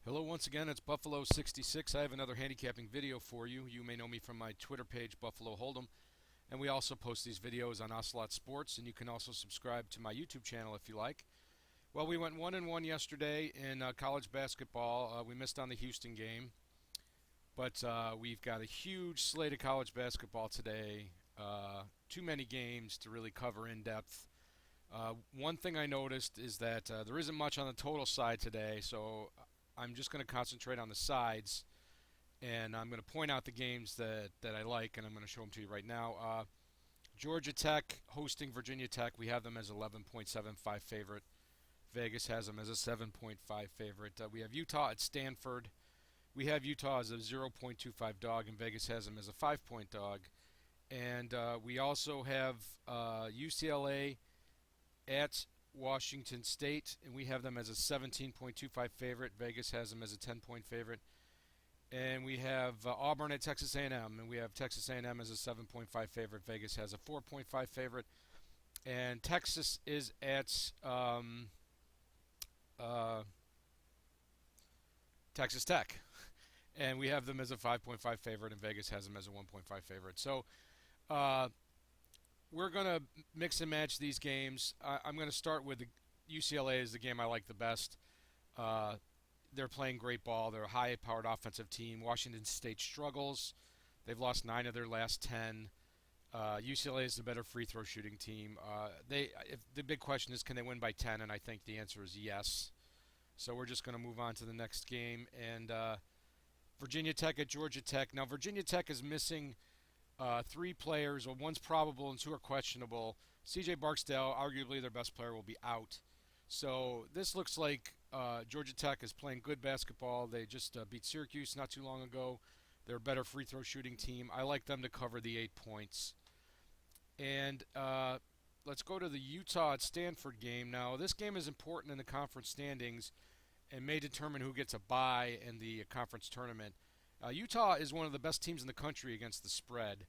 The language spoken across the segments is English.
Hello once again, it's Buffalo66. I have another handicapping video for you. You may know me from my Twitter page, Buffaloholdem, and we also post these videos on Ocelot Sports, and you can also subscribe to my YouTube channel if you like. Well, we went 1-1 yesterday in college basketball. We missed on the Houston game, but we've got a huge slate of college basketball today. Too many games to really cover in depth. One thing I noticed is that there isn't much on the total side today, so I'm just going to concentrate on the sides, and I'm going to point out the games that I like, and I'm going to show them to you right now. Georgia Tech hosting Virginia Tech. We have them as 11.75 favorite. Vegas has them as a 7.5 favorite. We have Utah at Stanford. We have Utah as a 0.25 dog, and Vegas has them as a 5-point dog. And we also have UCLA at Washington State, and we have them as a 17.25 favorite. Vegas has them as a 10-point favorite. And we have Auburn at Texas A&M, and we have Texas A&M as a 7.5 favorite. Vegas has a 4.5 favorite. And Texas is at Texas Tech, and we have them as a 5.5 favorite, and Vegas has them as a 1.5 favorite. So we're going to mix and match these games. I'm going to start with UCLA as the game I like the best. They're playing great ball. They're a high-powered offensive team. Washington State struggles. They've lost 9 of their last 10. UCLA is the better free throw shooting team. If the big question is, can they win by 10? And I think the answer is yes. So we're just going to move on to the next game. And Virginia Tech at Georgia Tech. Now, Virginia Tech is missing 3 players, or one's probable and 2 are questionable. C.J. Barksdale, arguably their best player, will be out. So this looks like Georgia Tech is playing good basketball. They just beat Syracuse not too long ago. They're a better free throw shooting team. I like them to cover the 8 points. And let's go to the Utah at Stanford game. Now, this game is important in the conference standings and may determine who gets a bye in the conference tournament. Utah is one of the best teams in the country against the spread,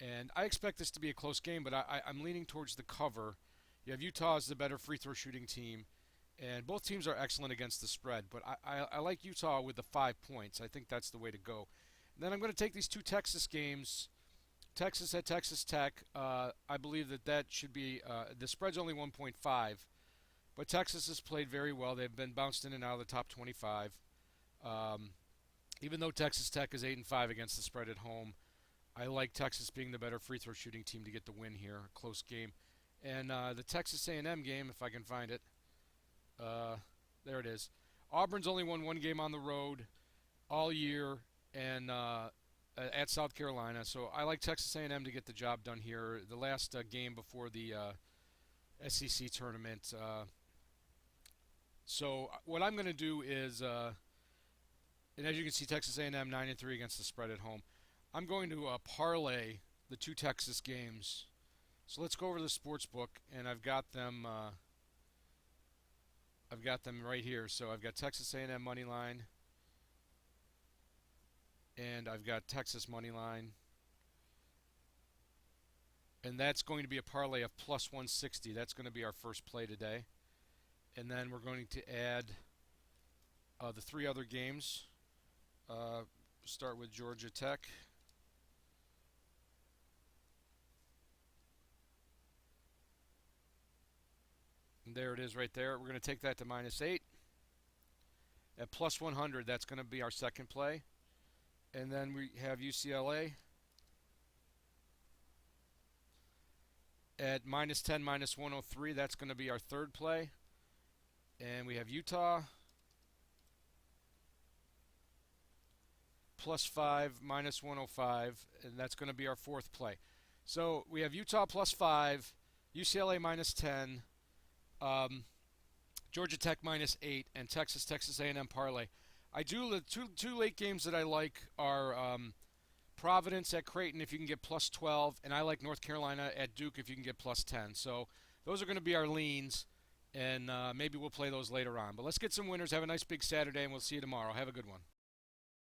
and I expect this to be a close game, but I'm leaning towards the cover. You have Utah as the better free throw shooting team, and both teams are excellent against the spread, but I like Utah with the 5 points. I think that's the way to go. And then I'm going to take these 2 Texas games. Texas at Texas Tech. I believe that should be the spread's only 1.5, but Texas has played very well. They've been bounced in and out of the top 25. Even though Texas Tech is 8-5 against the spread at home, I like Texas being the better free throw shooting team to get the win here. A close game. And the Texas A&M game, if I can find it, there it is. Auburn's only won 1 game on the road all year, and at South Carolina. So I like Texas A&M to get the job done here. The last game before the SEC tournament. So what I'm going to do is, and as you can see, Texas A&M 9-3 against the spread at home. I'm going to parlay the 2 Texas games. So let's go over the sports book, and I've got them. I've got them right here. So I've got Texas A&M money line, and I've got Texas money line, and that's going to be a parlay of plus 160. That's going to be our first play today, and then we're going to add the 3 other games. Start with Georgia Tech. And there it is right there. We're going to take that to -8. At plus 100, that's going to be our second play. And then we have UCLA at -10, -103. That's going to be our third play. And we have Utah +5, -105, and that's going to be our fourth play. So we have Utah +5, UCLA -10, Georgia Tech -8, and Texas A&M parlay. I do the two late games that I like are Providence at Creighton if you can get +12, and I like North Carolina at Duke if you can get +10. So those are going to be our leans, and maybe we'll play those later on. But let's get some winners. Have a nice big Saturday, and we'll see you tomorrow. Have a good one.